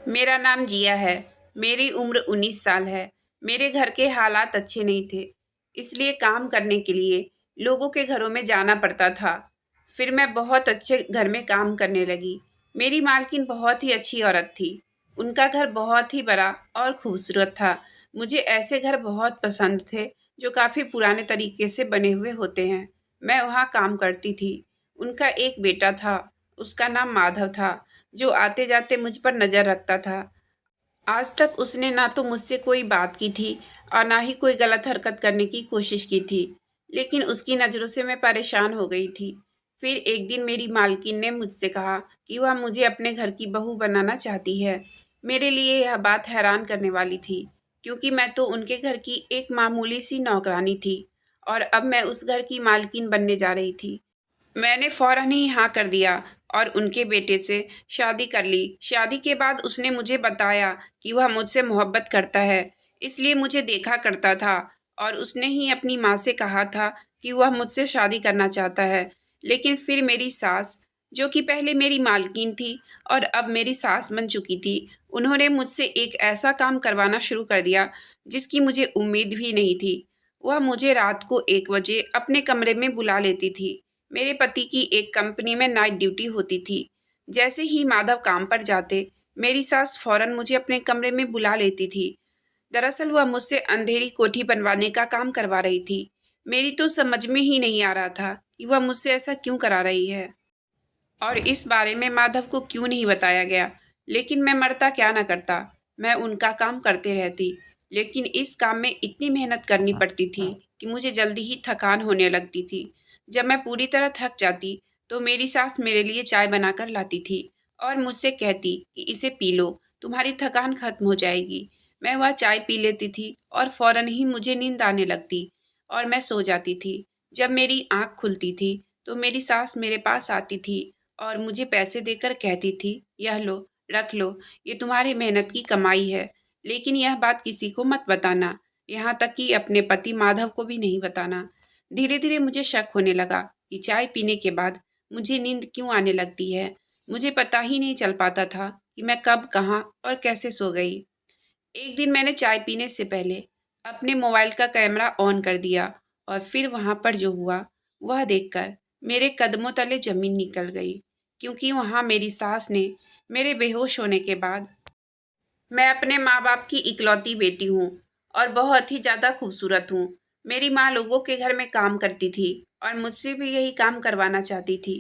मेरा नाम जिया है। मेरी उम्र 19 साल है। मेरे घर के हालात अच्छे नहीं थे, इसलिए काम करने के लिए लोगों के घरों में जाना पड़ता था। फिर मैं बहुत अच्छे घर में काम करने लगी। मेरी मालकिन बहुत ही अच्छी औरत थी। उनका घर बहुत ही बड़ा और खूबसूरत था। मुझे ऐसे घर बहुत पसंद थे जो काफ़ी पुराने तरीके से बने हुए होते हैं। मैं वहाँ काम करती थी। उनका एक बेटा था, उसका नाम माधव था, जो आते जाते मुझ पर नज़र रखता था। आज तक उसने ना तो मुझसे कोई बात की थी और ना ही कोई गलत हरकत करने की कोशिश की थी, लेकिन उसकी नज़रों से मैं परेशान हो गई थी। फिर एक दिन मेरी मालकिन ने मुझसे कहा कि वह मुझे अपने घर की बहू बनाना चाहती है। मेरे लिए यह बात हैरान करने वाली थी, क्योंकि मैं तो उनके घर की एक मामूली सी नौकरानी थी और अब मैं उस घर की मालकिन बनने जा रही थी। मैंने फ़ौरन ही हाँ कर दिया और उनके बेटे से शादी कर ली। शादी के बाद उसने मुझे बताया कि वह मुझसे मोहब्बत करता है, इसलिए मुझे देखा करता था और उसने ही अपनी माँ से कहा था कि वह मुझसे शादी करना चाहता है। लेकिन फिर मेरी सास, जो कि पहले मेरी मालकिन थी और अब मेरी सास बन चुकी थी, उन्होंने मुझसे एक ऐसा काम करवाना शुरू कर दिया जिसकी मुझे उम्मीद भी नहीं थी। वह मुझे रात को 1 बजे अपने कमरे में बुला लेती थी। मेरे पति की एक कंपनी में नाइट ड्यूटी होती थी। जैसे ही माधव काम पर जाते, मेरी सास फौरन मुझे अपने कमरे में बुला लेती थी। दरअसल वह मुझसे अंधेरी कोठी बनवाने का काम करवा रही थी। मेरी तो समझ में ही नहीं आ रहा था कि वह मुझसे ऐसा क्यों करा रही है और इस बारे में माधव को क्यों नहीं बताया गया। लेकिन मैं मरता क्या ना करता, मैं उनका काम करते रहती। लेकिन इस काम में इतनी मेहनत करनी पड़ती थी कि मुझे जल्दी ही थकान होने लगती थी। जब मैं पूरी तरह थक जाती तो मेरी सास मेरे लिए चाय बनाकर लाती थी और मुझसे कहती कि इसे पी लो, तुम्हारी थकान खत्म हो जाएगी। मैं वह चाय पी लेती थी और फौरन ही मुझे नींद आने लगती और मैं सो जाती थी। जब मेरी आँख खुलती थी तो मेरी सास मेरे पास आती थी और मुझे पैसे देकर कहती थी, यह लो, रख लो, ये तुम्हारी मेहनत की कमाई है। लेकिन यह बात किसी को मत बताना, यहाँ तक कि अपने पति माधव को भी नहीं बताना। धीरे धीरे मुझे शक होने लगा कि चाय पीने के बाद मुझे नींद क्यों आने लगती है। मुझे पता ही नहीं चल पाता था कि मैं कब, कहाँ और कैसे सो गई। एक दिन मैंने चाय पीने से पहले अपने मोबाइल का कैमरा ऑन कर दिया और फिर वहाँ पर जो हुआ वह देखकर मेरे कदमों तले जमीन निकल गई, क्योंकि वहाँ मेरी सास ने मेरे बेहोश होने के बाद, मैं अपने माँ बाप की इकलौती बेटी हूँ और बहुत ही ज़्यादा खूबसूरत हूँ। मेरी माँ लोगों के घर में काम करती थी और मुझसे भी यही काम करवाना चाहती थी।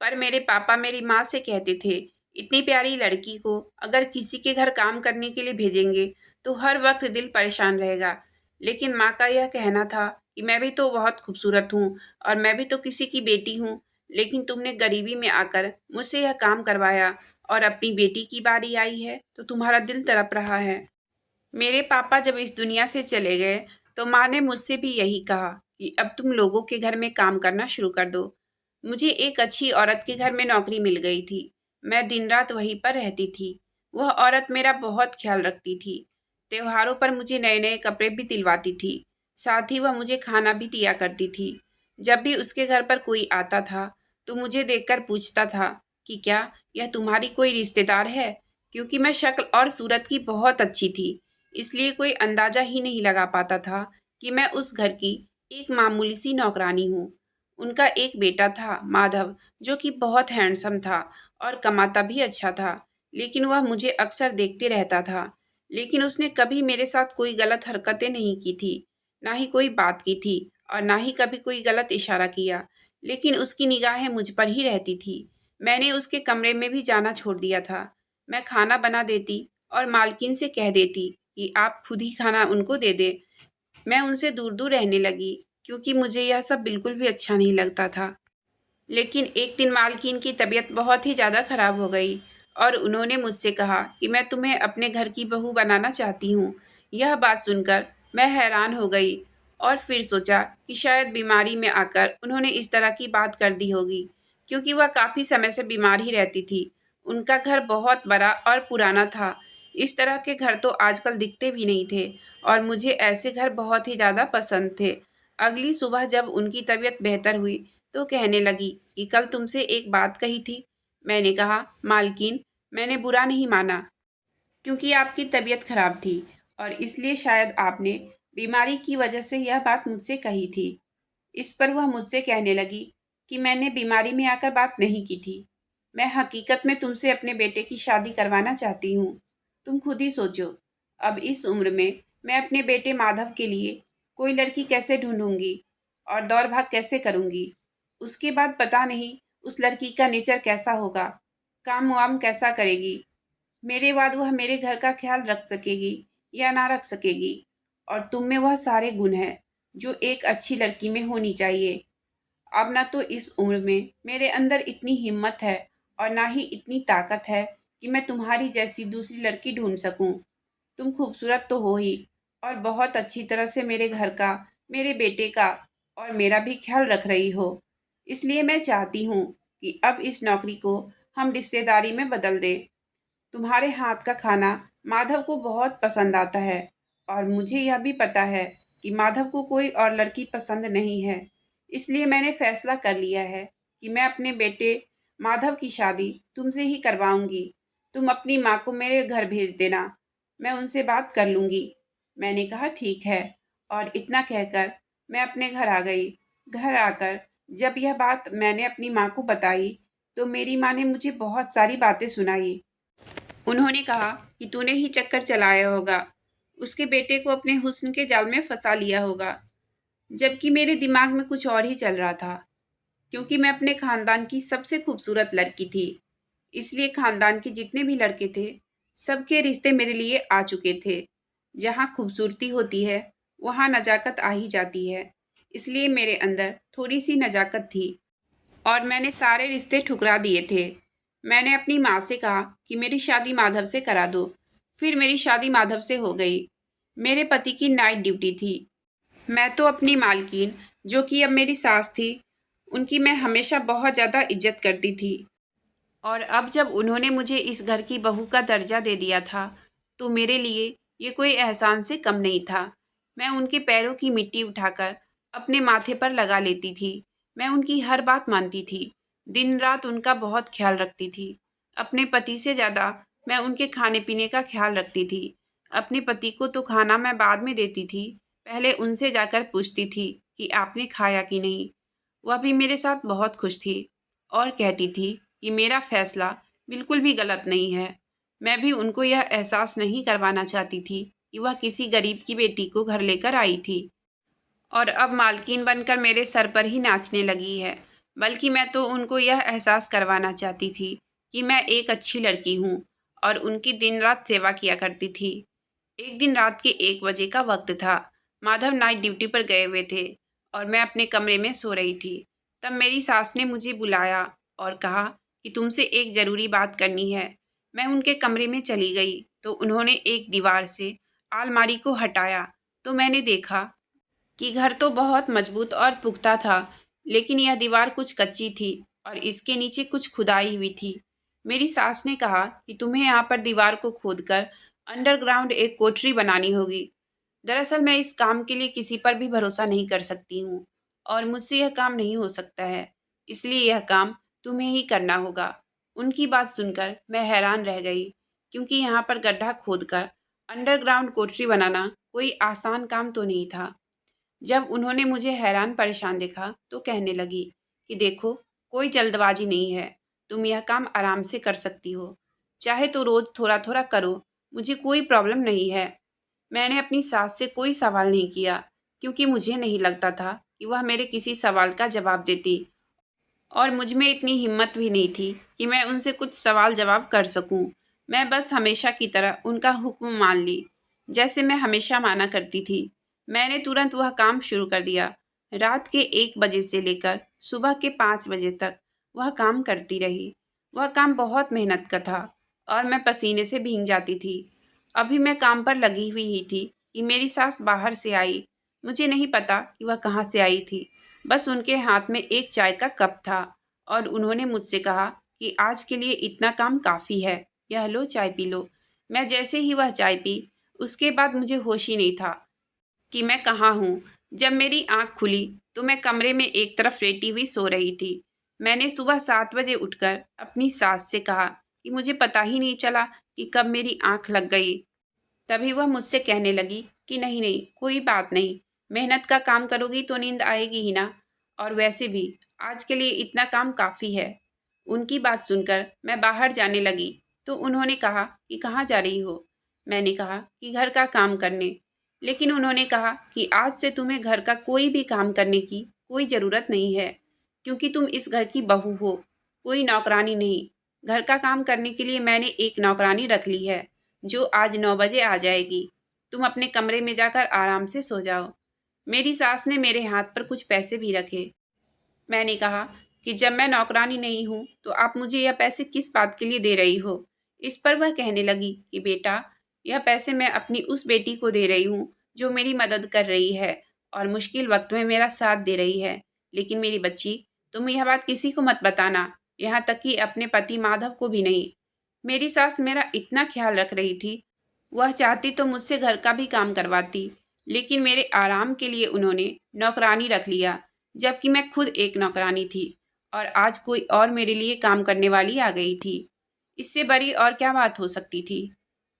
पर मेरे पापा मेरी माँ से कहते थे, इतनी प्यारी लड़की को अगर किसी के घर काम करने के लिए भेजेंगे तो हर वक्त दिल परेशान रहेगा। लेकिन माँ का यह कहना था कि मैं भी तो बहुत खूबसूरत हूँ और मैं भी तो किसी की बेटी हूँ, लेकिन तुमने गरीबी में आकर मुझसे यह काम करवाया और अपनी बेटी की बारी आई है तो तुम्हारा दिल तड़प रहा है। मेरे पापा जब इस दुनिया से चले गए तो माँ ने मुझसे भी यही कहा कि अब तुम लोगों के घर में काम करना शुरू कर दो। मुझे एक अच्छी औरत के घर में नौकरी मिल गई थी। मैं दिन रात वहीं पर रहती थी। वह औरत मेरा बहुत ख्याल रखती थी। त्योहारों पर मुझे नए नए कपड़े भी दिलवाती थी। साथ ही वह मुझे खाना भी दिया करती थी। जब भी उसके घर पर कोई आता था तो मुझे देखकर पूछता था कि क्या यह तुम्हारी कोई रिश्तेदार है, क्योंकि मैं शक्ल और सूरत की बहुत अच्छी थी। इसलिए कोई अंदाजा ही नहीं लगा पाता था कि मैं उस घर की एक मामूली सी नौकरानी हूँ। उनका एक बेटा था माधव, जो कि बहुत हैंडसम था और कमाता भी अच्छा था। लेकिन वह मुझे अक्सर देखते रहता था। लेकिन उसने कभी मेरे साथ कोई गलत हरकतें नहीं की थी, ना ही कोई बात की थी और ना ही कभी कोई गलत इशारा किया। लेकिन उसकी निगाहें मुझ पर ही रहती थी। मैंने उसके कमरे में भी जाना छोड़ दिया था। मैं खाना बना देती और मालकिन से कह देती कि आप खुद ही खाना उनको दे दे। मैं उनसे दूर दूर रहने लगी, क्योंकि मुझे यह सब बिल्कुल भी अच्छा नहीं लगता था। लेकिन एक दिन मालकिन की तबीयत बहुत ही ज़्यादा ख़राब हो गई और उन्होंने मुझसे कहा कि मैं तुम्हें अपने घर की बहू बनाना चाहती हूँ। यह बात सुनकर मैं हैरान हो गई और फिर सोचा कि शायद बीमारी में आकर उन्होंने इस तरह की बात कर दी होगी, क्योंकि वह काफ़ी समय से बीमार ही रहती थी। उनका घर बहुत बड़ा और पुराना था। इस तरह के घर तो आजकल दिखते भी नहीं थे और मुझे ऐसे घर बहुत ही ज़्यादा पसंद थे। अगली सुबह जब उनकी तबीयत बेहतर हुई तो कहने लगी कि कल तुमसे एक बात कही थी। मैंने कहा, मालकिन, मैंने बुरा नहीं माना। क्योंकि आपकी तबीयत खराब थी और इसलिए शायद आपने बीमारी की वजह से यह बात मुझसे कही थी। इस पर वह मुझसे कहने लगी कि मैंने बीमारी में आकर बात नहीं की थी। मैं हकीकत में तुमसे अपने बेटे की शादी करवाना चाहती हूँ। तुम खुद ही सोचो, अब इस उम्र में मैं अपने बेटे माधव के लिए कोई लड़की कैसे ढूंढूंगी और दौड़ भाग कैसे करूंगी। उसके बाद पता नहीं उस लड़की का नेचर कैसा होगा, काम वाम कैसा करेगी। मेरे बाद वह मेरे घर का ख्याल रख सकेगी या ना रख सकेगी। और तुम में वह सारे गुण हैं जो एक अच्छी लड़की में होनी चाहिए। अब ना तो इस उम्र में मेरे अंदर इतनी हिम्मत है और ना ही इतनी ताकत है कि मैं तुम्हारी जैसी दूसरी लड़की ढूंढ सकूं। तुम खूबसूरत तो हो ही और बहुत अच्छी तरह से मेरे घर का, मेरे बेटे का और मेरा भी ख्याल रख रही हो। इसलिए मैं चाहती हूँ कि अब इस नौकरी को हम रिश्तेदारी में बदल दें। तुम्हारे हाथ का खाना माधव को बहुत पसंद आता है और मुझे यह भी पता है कि माधव को कोई और लड़की पसंद नहीं है। इसलिए मैंने फैसला कर लिया है कि मैं अपने बेटे माधव की शादी तुमसे ही करवाऊंगी। तुम अपनी माँ को मेरे घर भेज देना, मैं उनसे बात कर लूँगी। मैंने कहा ठीक है, और इतना कहकर मैं अपने घर आ गई। घर आकर जब यह बात मैंने अपनी माँ को बताई तो मेरी माँ ने मुझे बहुत सारी बातें सुनाई। उन्होंने कहा कि तूने ही चक्कर चलाया होगा, उसके बेटे को अपने हुस्न के जाल में फंसा लिया होगा। जबकि मेरे दिमाग में कुछ और ही चल रहा था। क्योंकि मैं अपने खानदान की सबसे खूबसूरत लड़की थी, इसलिए खानदान के जितने भी लड़के थे सबके रिश्ते मेरे लिए आ चुके थे। जहाँ खूबसूरती होती है वहाँ नजाकत आ ही जाती है। इसलिए मेरे अंदर थोड़ी सी नजाकत थी और मैंने सारे रिश्ते ठुकरा दिए थे। मैंने अपनी माँ से कहा कि मेरी शादी माधव से करा दो। फिर मेरी शादी माधव से हो गई। मेरे पति की नाइट ड्यूटी थी। मैं तो अपनी मालकिन, जो कि अब मेरी सास थी, उनकी मैं हमेशा बहुत ज़्यादा इज्जत करती थी। और अब जब उन्होंने मुझे इस घर की बहू का दर्जा दे दिया था तो मेरे लिए ये कोई एहसान से कम नहीं था। मैं उनके पैरों की मिट्टी उठाकर अपने माथे पर लगा लेती थी। मैं उनकी हर बात मानती थी, दिन रात उनका बहुत ख्याल रखती थी। अपने पति से ज़्यादा मैं उनके खाने पीने का ख्याल रखती थी। अपने पति को तो खाना मैं बाद में देती थी, पहले उनसे जाकर पूछती थी कि आपने खाया कि नहीं। वह भी मेरे साथ बहुत खुश थी और कहती थी कि मेरा फैसला बिल्कुल भी गलत नहीं है। मैं भी उनको यह एहसास नहीं करवाना चाहती थी कि वह किसी गरीब की बेटी को घर लेकर आई थी और अब मालकिन बनकर मेरे सर पर ही नाचने लगी है। बल्कि मैं तो उनको यह एहसास करवाना चाहती थी कि मैं एक अच्छी लड़की हूँ और उनकी दिन रात सेवा किया करती थी। एक दिन रात के 1 बजे का वक्त था। माधव नाइट ड्यूटी पर गए हुए थे और मैं अपने कमरे में सो रही थी। तब मेरी सास ने मुझे बुलाया और कहा कि तुमसे एक ज़रूरी बात करनी है। मैं उनके कमरे में चली गई तो उन्होंने एक दीवार से अलमारी को हटाया तो मैंने देखा कि घर तो बहुत मजबूत और पुख्ता था, लेकिन यह दीवार कुछ कच्ची थी और इसके नीचे कुछ खुदाई हुई थी। मेरी सास ने कहा कि तुम्हें यहाँ पर दीवार को खोदकर अंडरग्राउंड एक कोठरी बनानी होगी। दरअसल मैं इस काम के लिए किसी पर भी भरोसा नहीं कर सकती हूँ और मुझसे यह काम नहीं हो सकता है, इसलिए यह काम तुम्हें ही करना होगा। उनकी बात सुनकर मैं हैरान रह गई, क्योंकि यहाँ पर गड्ढा खोदकर अंडरग्राउंड कोठरी बनाना कोई आसान काम तो नहीं था। जब उन्होंने मुझे हैरान परेशान देखा तो कहने लगी कि देखो, कोई जल्दबाजी नहीं है, तुम यह काम आराम से कर सकती हो, चाहे तो रोज़ थोड़ा थोड़ा करो, मुझे कोई प्रॉब्लम नहीं है। मैंने अपनी सास से कोई सवाल नहीं किया, क्योंकि मुझे नहीं लगता था कि वह मेरे किसी सवाल का जवाब देती और मुझ में इतनी हिम्मत भी नहीं थी कि मैं उनसे कुछ सवाल जवाब कर सकूं। मैं बस हमेशा की तरह उनका हुक्म मान ली, जैसे मैं हमेशा माना करती थी। मैंने तुरंत वह काम शुरू कर दिया। रात के 1 बजे से लेकर सुबह के 5 बजे तक वह काम करती रही। वह काम बहुत मेहनत का था और मैं पसीने से भीग जाती थी। अभी मैं काम पर लगी हुई ही थी कि मेरी सास बाहर से आई। मुझे नहीं पता कि वह कहाँ से आई थी, बस उनके हाथ में एक चाय का कप था और उन्होंने मुझसे कहा कि आज के लिए इतना काम काफ़ी है, यह लो चाय पी लो। मैं जैसे ही वह चाय पी, उसके बाद मुझे होश ही नहीं था कि मैं कहाँ हूँ। जब मेरी आँख खुली तो मैं कमरे में एक तरफ लेटी हुई सो रही थी। मैंने सुबह 7 बजे उठकर अपनी सास से कहा कि मुझे पता ही नहीं चला कि कब मेरी आँख लग गई। तभी वह मुझसे कहने लगी कि नहीं नहीं, कोई बात नहीं, मेहनत का काम करोगी तो नींद आएगी ही ना, और वैसे भी आज के लिए इतना काम काफ़ी है। उनकी बात सुनकर मैं बाहर जाने लगी तो उन्होंने कहा कि कहाँ जा रही हो? मैंने कहा कि घर का काम करने। लेकिन उन्होंने कहा कि आज से तुम्हें घर का कोई भी काम करने की कोई ज़रूरत नहीं है, क्योंकि तुम इस घर की बहू हो, कोई नौकरानी नहीं। घर का काम करने के लिए मैंने एक नौकरानी रख ली है जो आज 9 बजे आ जाएगी। तुम अपने कमरे में जाकर आराम से सो जाओ। मेरी सास ने मेरे हाथ पर कुछ पैसे भी रखे। मैंने कहा कि जब मैं नौकरानी नहीं हूँ तो आप मुझे यह पैसे किस बात के लिए दे रही हो? इस पर वह कहने लगी कि बेटा, यह पैसे मैं अपनी उस बेटी को दे रही हूँ जो मेरी मदद कर रही है और मुश्किल वक्त में मेरा साथ दे रही है। लेकिन मेरी बच्ची, तुम यह बात किसी को मत बताना, यहाँ तक कि अपने पति माधव को भी नहीं। मेरी सास मेरा इतना ख्याल रख रही थी। वह चाहती तो मुझसे घर का भी काम करवाती, लेकिन मेरे आराम के लिए उन्होंने नौकरानी रख लिया, जबकि मैं खुद एक नौकरानी थी और आज कोई और मेरे लिए काम करने वाली आ गई थी। इससे बड़ी और क्या बात हो सकती थी?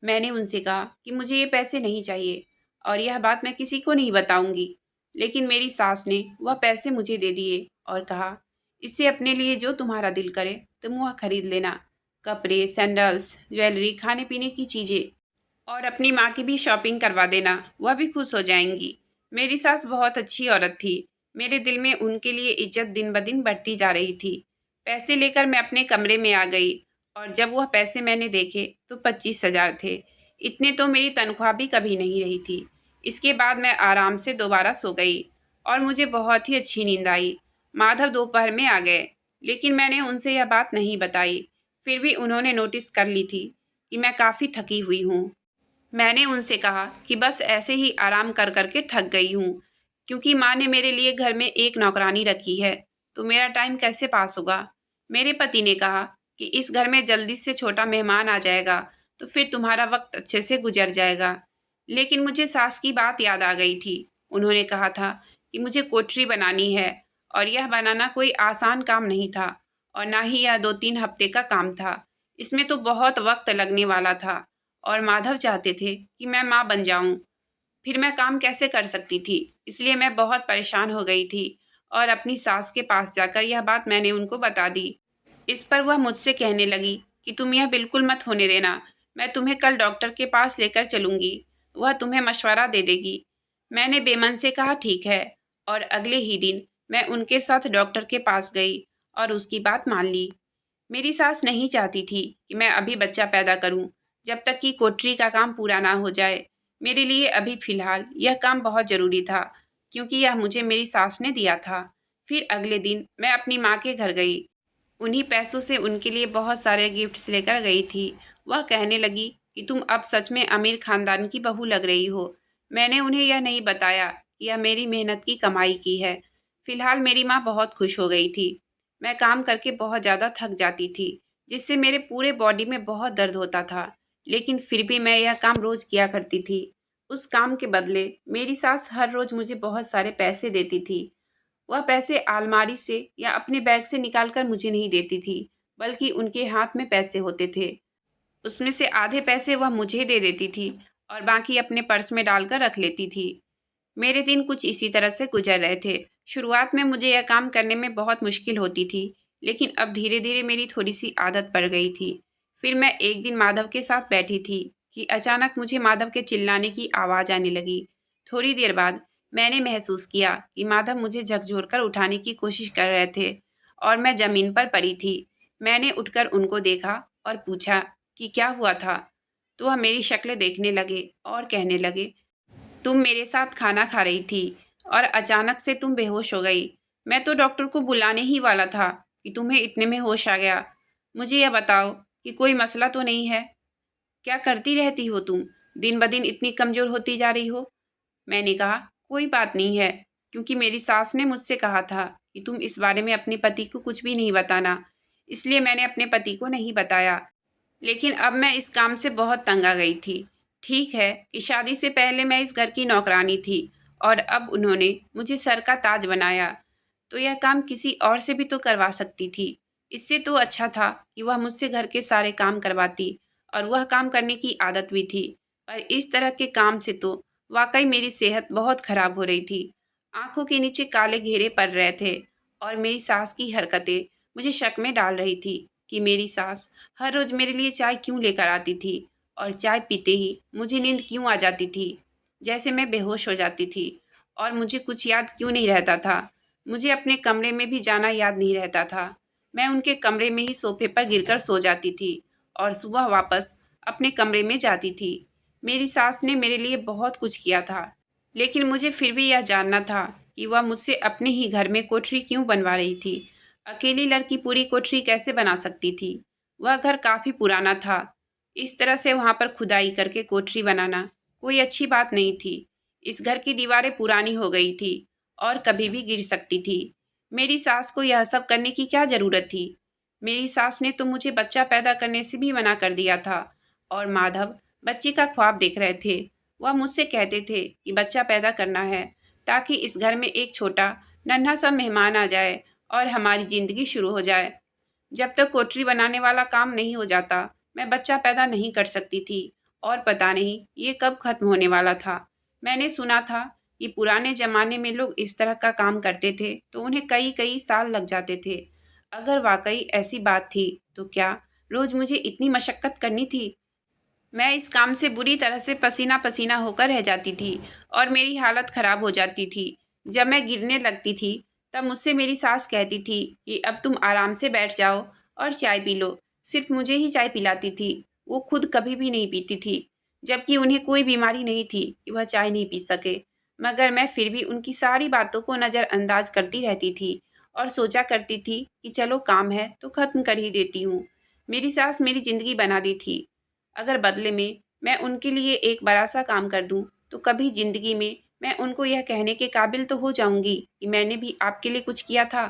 मैंने उनसे कहा कि मुझे ये पैसे नहीं चाहिए और यह बात मैं किसी को नहीं बताऊंगी। लेकिन मेरी सास ने वह पैसे मुझे दे दिए और कहा, इससे अपने लिए जो तुम्हारा दिल करे तुम वह खरीद लेना, कपड़े, सैंडल्स, ज्वेलरी, खाने पीने की चीज़ें, और अपनी माँ की भी शॉपिंग करवा देना, वह भी खुश हो जाएंगी। मेरी सास बहुत अच्छी औरत थी। मेरे दिल में उनके लिए इज्जत दिन ब दिन बढ़ती जा रही थी। पैसे लेकर मैं अपने कमरे में आ गई और जब वह पैसे मैंने देखे तो 25,000 थे। इतने तो मेरी तनख्वाह भी कभी नहीं रही थी। इसके बाद मैं आराम से दोबारा सो गई और मुझे बहुत ही अच्छी नींद आई। माधव दोपहर में आ गए, लेकिन मैंने उनसे यह बात नहीं बताई। फिर भी उन्होंने नोटिस कर ली थी कि मैं काफ़ी थकी हुई हूँ। मैंने उनसे कहा कि बस ऐसे ही आराम कर कर के थक गई हूँ, क्योंकि माँ ने मेरे लिए घर में एक नौकरानी रखी है, तो मेरा टाइम कैसे पास होगा। मेरे पति ने कहा कि इस घर में जल्दी से छोटा मेहमान आ जाएगा तो फिर तुम्हारा वक्त अच्छे से गुजर जाएगा। लेकिन मुझे सास की बात याद आ गई थी। उन्होंने कहा था कि मुझे कोठरी बनानी है और यह बनाना कोई आसान काम नहीं था और ना ही यह 2-3 हफ्ते का काम था। इसमें तो बहुत वक्त लगने वाला था और माधव चाहते थे कि मैं माँ बन जाऊं। फिर मैं काम कैसे कर सकती थी? इसलिए मैं बहुत परेशान हो गई थी और अपनी सास के पास जाकर यह बात मैंने उनको बता दी। इस पर वह मुझसे कहने लगी कि तुम यह बिल्कुल मत होने देना, मैं तुम्हें कल डॉक्टर के पास लेकर चलूँगी, वह तुम्हें मशवरा दे देगी। मैंने बेमन से कहा ठीक है, और अगले ही दिन मैं उनके साथ डॉक्टर के पास गई और उसकी बात मान ली। मेरी सास नहीं चाहती थी कि मैं अभी बच्चा पैदा करूं, जब तक कि कोठरी का काम पूरा ना हो जाए। मेरे लिए अभी फ़िलहाल यह काम बहुत ज़रूरी था, क्योंकि यह मुझे मेरी सास ने दिया था। फिर अगले दिन मैं अपनी माँ के घर गई। उन्हीं पैसों से उनके लिए बहुत सारे गिफ्ट्स लेकर गई थी। वह कहने लगी कि तुम अब सच में अमीर खानदान की बहू लग रही हो। मैंने उन्हें यह नहीं बताया कि यह मेरी मेहनत की कमाई की है। फ़िलहाल मेरी माँ बहुत खुश हो गई थी। मैं काम करके बहुत ज़्यादा थक जाती थी, जिससे मेरे पूरे बॉडी में बहुत दर्द होता था। लेकिन फिर भी मैं यह काम रोज़ किया करती थी। उस काम के बदले मेरी सास हर रोज़ मुझे बहुत सारे पैसे देती थी। वह पैसे अलमारी से या अपने बैग से निकाल कर मुझे नहीं देती थी, बल्कि उनके हाथ में पैसे होते थे। उसमें से आधे पैसे वह मुझे दे देती थी और बाकी अपने पर्स में डालकर रख लेती थी। मेरे दिन कुछ इसी तरह से गुजर रहे थे। शुरुआत में मुझे यह काम करने में बहुत मुश्किल होती थी, लेकिन अब धीरे धीरे मेरी थोड़ी सी आदत पड़ गई थी। फिर मैं एक दिन माधव के साथ बैठी थी कि अचानक मुझे माधव के चिल्लाने की आवाज़ आने लगी। थोड़ी देर बाद मैंने महसूस किया कि माधव मुझे झकझोर कर उठाने की कोशिश कर रहे थे और मैं ज़मीन पर पड़ी थी। मैंने उठकर उनको देखा और पूछा कि क्या हुआ था, तो वह मेरी शक्ल देखने लगे और कहने लगे, तुम मेरे साथ खाना खा रही थी और अचानक से तुम बेहोश हो गई। मैं तो डॉक्टर को बुलाने ही वाला था कि तुम्हें इतने में होश आ गया। मुझे यह बताओ कि कोई मसला तो नहीं है? क्या करती रहती हो तुम? दिन ब दिन इतनी कमज़ोर होती जा रही हो। मैंने कहा, कोई बात नहीं है, क्योंकि मेरी सास ने मुझसे कहा था कि तुम इस बारे में अपने पति को कुछ भी नहीं बताना, इसलिए मैंने अपने पति को नहीं बताया। लेकिन अब मैं इस काम से बहुत तंग आ गई थी। ठीक है कि शादी से पहले मैं इस घर की नौकरानी थी और अब उन्होंने मुझे सर का ताज बनाया, तो यह काम किसी और से भी तो करवा सकती थी। इससे तो अच्छा था कि वह मुझसे घर के सारे काम करवाती और वह काम करने की आदत भी थी। पर इस तरह के काम से तो वाकई मेरी सेहत बहुत खराब हो रही थी। आंखों के नीचे काले घेरे पड़ रहे थे और मेरी सास की हरकतें मुझे शक में डाल रही थी कि मेरी सास हर रोज़ मेरे लिए चाय क्यों लेकर आती थी और चाय पीते ही मुझे नींद क्यों आ जाती थी, जैसे मैं बेहोश हो जाती थी और मुझे कुछ याद क्यों नहीं रहता था। मुझे अपने कमरे में भी जाना याद नहीं रहता था। मैं उनके कमरे में ही सोफे पर गिरकर सो जाती थी और सुबह वापस अपने कमरे में जाती थी। मेरी सास ने मेरे लिए बहुत कुछ किया था, लेकिन मुझे फिर भी यह जानना था कि वह मुझसे अपने ही घर में कोठरी क्यों बनवा रही थी। अकेली लड़की पूरी कोठरी कैसे बना सकती थी? वह घर काफ़ी पुराना था। इस तरह से वहाँ पर खुदाई करके कोठरी बनाना कोई अच्छी बात नहीं थी। इस घर की दीवारें पुरानी हो गई थी और कभी भी गिर सकती थी। मेरी सास को यह सब करने की क्या ज़रूरत थी? मेरी सास ने तो मुझे बच्चा पैदा करने से भी मना कर दिया था और माधव बच्चे का ख्वाब देख रहे थे। वह मुझसे कहते थे कि बच्चा पैदा करना है ताकि इस घर में एक छोटा नन्हा सा मेहमान आ जाए और हमारी ज़िंदगी शुरू हो जाए। जब तक कोठरी बनाने वाला काम नहीं हो जाता, मैं बच्चा पैदा नहीं कर सकती थी और पता नहीं ये कब खत्म होने वाला था। मैंने सुना था कि पुराने ज़माने में लोग इस तरह का काम करते थे तो उन्हें कई कई साल लग जाते थे। अगर वाकई ऐसी बात थी तो क्या रोज़ मुझे इतनी मशक्क़त करनी थी? मैं इस काम से बुरी तरह से पसीना पसीना होकर रह जाती थी और मेरी हालत ख़राब हो जाती थी। जब मैं गिरने लगती थी तब मुझसे मेरी सास कहती थी कि अब तुम आराम से बैठ जाओ और चाय पी लो। सिर्फ मुझे ही चाय पिलाती थी, वो खुद कभी भी नहीं पीती थी, जबकि उन्हें कोई बीमारी नहीं थी कि वह चाय नहीं पी सके। मगर मैं फिर भी उनकी सारी बातों को नज़रअंदाज करती रहती थी और सोचा करती थी कि चलो काम है तो ख़त्म कर ही देती हूँ। मेरी सास मेरी ज़िंदगी बना दी थी। अगर बदले में मैं उनके लिए एक बड़ा सा काम कर दूं, तो कभी ज़िंदगी में मैं उनको यह कहने के काबिल तो हो जाऊंगी कि मैंने भी आपके लिए कुछ किया था।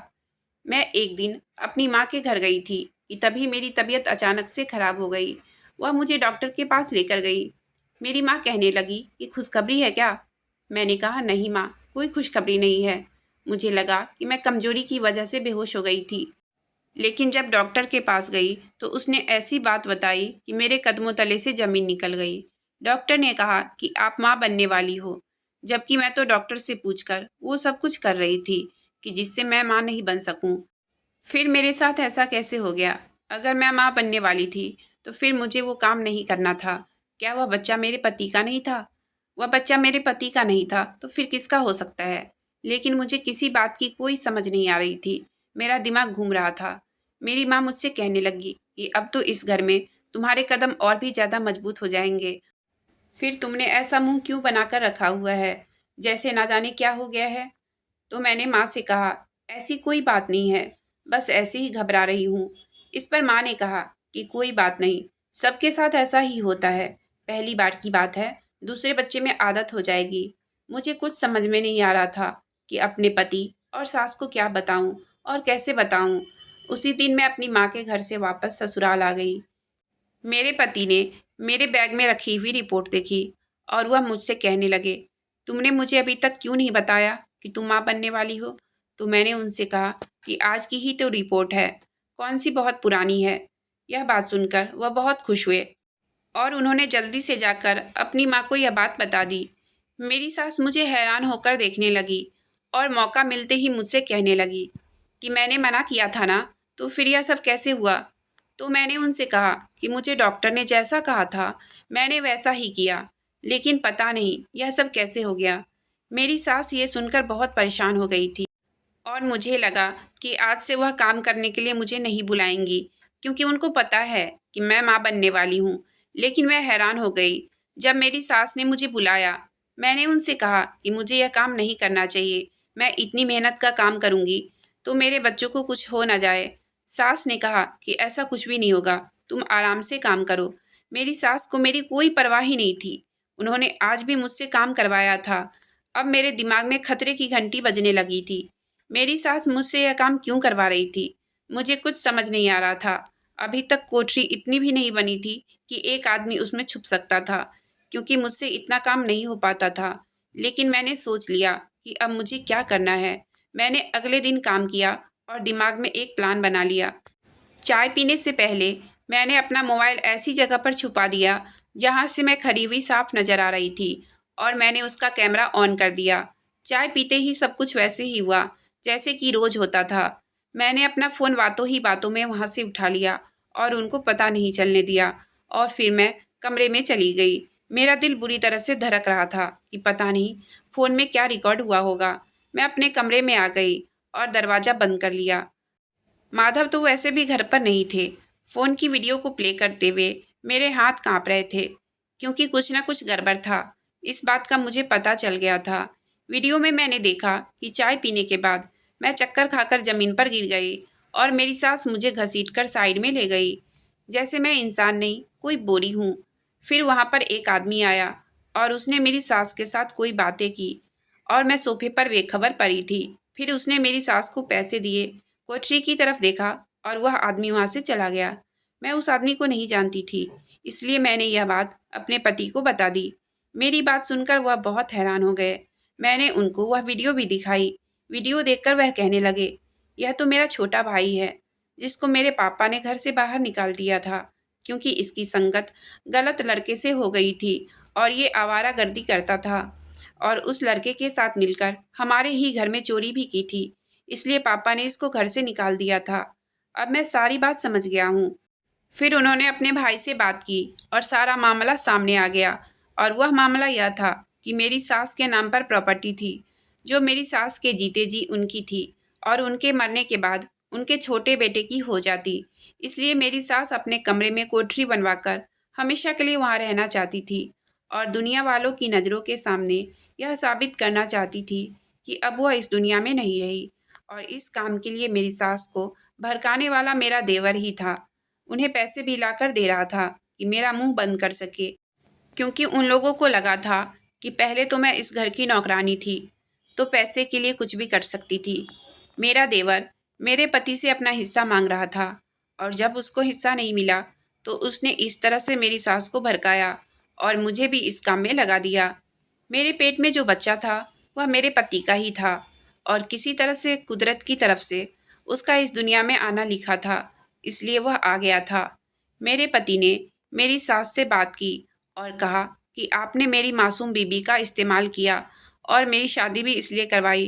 मैं एक दिन अपनी माँ के घर गई थी कि तभी मेरी तबीयत अचानक से खराब हो गई। वह मुझे डॉक्टर के पास लेकर गई। मेरी माँ कहने लगी कि खुशखबरी है क्या? मैंने कहा नहीं माँ, कोई खुशखबरी नहीं है। मुझे लगा कि मैं कमजोरी की वजह से बेहोश हो गई थी। लेकिन जब डॉक्टर के पास गई तो उसने ऐसी बात बताई कि मेरे कदमों तले से ज़मीन निकल गई। डॉक्टर ने कहा कि आप माँ बनने वाली हो, जबकि मैं तो डॉक्टर से पूछकर वो सब कुछ कर रही थी कि जिससे मैं माँ नहीं बन सकूं। फिर मेरे साथ ऐसा कैसे हो गया? अगर मैं माँ बनने वाली थी तो फिर मुझे वो काम नहीं करना था। क्या वह बच्चा मेरे पति का नहीं था? वह बच्चा मेरे पति का नहीं था तो फिर किसका हो सकता है? लेकिन मुझे किसी बात की कोई समझ नहीं आ रही थी। मेरा दिमाग घूम रहा था। मेरी माँ मुझसे कहने लगी कि अब तो इस घर में तुम्हारे कदम और भी ज़्यादा मजबूत हो जाएंगे। फिर तुमने ऐसा मुंह क्यों बनाकर रखा हुआ है, जैसे ना जाने क्या हो गया है? तो मैंने माँ से कहा, ऐसी कोई बात नहीं है, बस ऐसे ही घबरा रही हूँ। इस पर माँ ने कहा कि कोई बात नहीं, सबके साथ ऐसा ही होता है, पहली बार की बात है, दूसरे बच्चे में आदत हो जाएगी। मुझे कुछ समझ में नहीं आ रहा था कि अपने पति और सास को क्या बताऊं और कैसे बताऊं। उसी दिन मैं अपनी माँ के घर से वापस ससुराल आ गई। मेरे पति ने मेरे बैग में रखी हुई रिपोर्ट देखी और वह मुझसे कहने लगे, तुमने मुझे अभी तक क्यों नहीं बताया कि तुम माँ बनने वाली हो? तो मैंने उनसे कहा कि आज की ही तो रिपोर्ट है, कौन सी बहुत पुरानी है। यह बात सुनकर वह बहुत खुश हुए और उन्होंने जल्दी से जाकर अपनी माँ को यह बात बता दी। मेरी सास मुझे हैरान होकर देखने लगी और मौका मिलते ही मुझसे कहने लगी कि मैंने मना किया था ना, तो फिर यह सब कैसे हुआ? तो मैंने उनसे कहा कि मुझे डॉक्टर ने जैसा कहा था मैंने वैसा ही किया, लेकिन पता नहीं यह सब कैसे हो गया। मेरी सास ये सुनकर बहुत परेशान हो गई थी और मुझे लगा कि आज से वह काम करने के लिए मुझे नहीं बुलाएंगी, क्योंकि उनको पता है कि मैं माँ बनने वाली हूँ। लेकिन मैं हैरान हो गई जब मेरी सास ने मुझे बुलाया। मैंने उनसे कहा कि मुझे यह काम नहीं करना चाहिए, मैं इतनी मेहनत का काम करूँगी तो मेरे बच्चों को कुछ हो ना जाए। सास ने कहा कि ऐसा कुछ भी नहीं होगा, तुम आराम से काम करो। मेरी सास को मेरी कोई परवाह ही नहीं थी। उन्होंने आज भी मुझसे काम करवाया था। अब मेरे दिमाग में खतरे की घंटी बजने लगी थी। मेरी सास मुझसे यह काम क्यों करवा रही थी? मुझे कुछ समझ नहीं आ रहा था। अभी तक कोठरी इतनी भी नहीं बनी थी कि एक आदमी उसमें छुप सकता था, क्योंकि मुझसे इतना काम नहीं हो पाता था। लेकिन मैंने सोच लिया कि अब मुझे क्या करना है। मैंने अगले दिन काम किया और दिमाग में एक प्लान बना लिया। चाय पीने से पहले मैंने अपना मोबाइल ऐसी जगह पर छुपा दिया जहाँ से मैं खड़ी हुई साफ नज़र आ रही थी और मैंने उसका कैमरा ऑन कर दिया। चाय पीते ही सब कुछ वैसे ही हुआ जैसे कि रोज़ होता था। मैंने अपना फ़ोन बातों ही बातों में वहाँ से उठा लिया और उनको पता नहीं चलने दिया और फिर मैं कमरे में चली गई। मेरा दिल बुरी तरह से धड़क रहा था कि पता नहीं फ़ोन में क्या रिकॉर्ड हुआ होगा। मैं अपने कमरे में आ गई और दरवाज़ा बंद कर लिया। माधव तो वैसे भी घर पर नहीं थे। फ़ोन की वीडियो को प्ले करते हुए मेरे हाथ कांप रहे थे क्योंकि कुछ ना कुछ गड़बड़ था। इस बात का मुझे पता चल गया था। वीडियो में मैंने देखा कि चाय पीने के बाद मैं चक्कर खाकर ज़मीन पर गिर गई और मेरी सास मुझे घसीटकर साइड में ले गई जैसे मैं इंसान नहीं कोई बोरी हूँ। फिर वहाँ पर एक आदमी आया और उसने मेरी सास के साथ कोई बातें की और मैं सोफे पर बेखबर पड़ी थी। फिर उसने मेरी सास को पैसे दिए, कोठरी की तरफ देखा और वह आदमी वहाँ से चला गया। मैं उस आदमी को नहीं जानती थी, इसलिए मैंने यह बात अपने पति को बता दी। मेरी बात सुनकर वह बहुत हैरान हो गए। मैंने उनको वह वीडियो भी दिखाई। वीडियो देखकर वह कहने लगे, यह तो मेरा छोटा भाई है जिसको मेरे पापा ने घर से बाहर निकाल दिया था क्योंकि इसकी संगत गलत लड़के से हो गई थी और ये आवारागर्दी करता था और उस लड़के के साथ मिलकर हमारे ही घर में चोरी भी की थी, इसलिए पापा ने इसको घर से निकाल दिया था। अब मैं सारी बात समझ गया हूँ। फिर उन्होंने अपने भाई से बात की और सारा मामला सामने आ गया और वह मामला यह था कि मेरी सास के नाम पर प्रॉपर्टी थी जो मेरी सास के जीते जी उनकी थी और उनके मरने के बाद उनके छोटे बेटे की हो जाती। इसलिए मेरी सास अपने कमरे में कोठरी बनवाकर हमेशा के लिए वहाँ रहना चाहती थी और दुनिया वालों की नज़रों के सामने यह साबित करना चाहती थी कि अब वह इस दुनिया में नहीं रही और इस काम के लिए मेरी सास को भड़काने वाला मेरा देवर ही था। उन्हें पैसे भी लाकर दे रहा था कि मेरा मुंह बंद कर सके क्योंकि उन लोगों को लगा था कि पहले तो मैं इस घर की नौकरानी थी तो पैसे के लिए कुछ भी कर सकती थी। मेरा देवर मेरे पति से अपना हिस्सा मांग रहा था और जब उसको हिस्सा नहीं मिला तो उसने इस तरह से मेरी सास को भड़काया और मुझे भी इस काम में लगा दिया। मेरे पेट में जो बच्चा था वह मेरे पति का ही था और किसी तरह से कुदरत की तरफ से उसका इस दुनिया में आना लिखा था, इसलिए वह आ गया था। मेरे पति ने मेरी सास से बात की और कहा कि आपने मेरी मासूम बीबी का इस्तेमाल किया और मेरी शादी भी इसलिए करवाई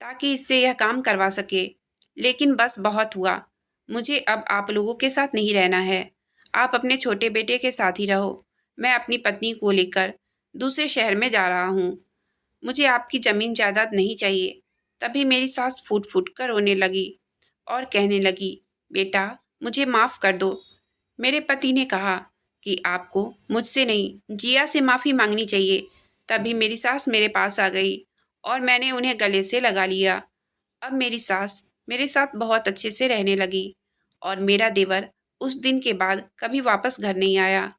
ताकि इससे यह काम करवा सके। लेकिन बस बहुत हुआ, मुझे अब आप लोगों के साथ नहीं रहना है। आप अपने छोटे बेटे के साथ ही रहो। मैं अपनी पत्नी को लेकर दूसरे शहर में जा रहा हूँ। मुझे आपकी ज़मीन जायदाद नहीं चाहिए। तभी मेरी सास फूट फूट कर रोने लगी और कहने लगी, बेटा मुझे माफ़ कर दो। मेरे पति ने कहा कि आपको मुझसे नहीं जिया से माफ़ी मांगनी चाहिए। तभी मेरी सास मेरे पास आ गई और मैंने उन्हें गले से लगा लिया। अब मेरी सास मेरे साथ बहुत अच्छे से रहने लगी और मेरा देवर उस दिन के बाद कभी वापस घर नहीं आया।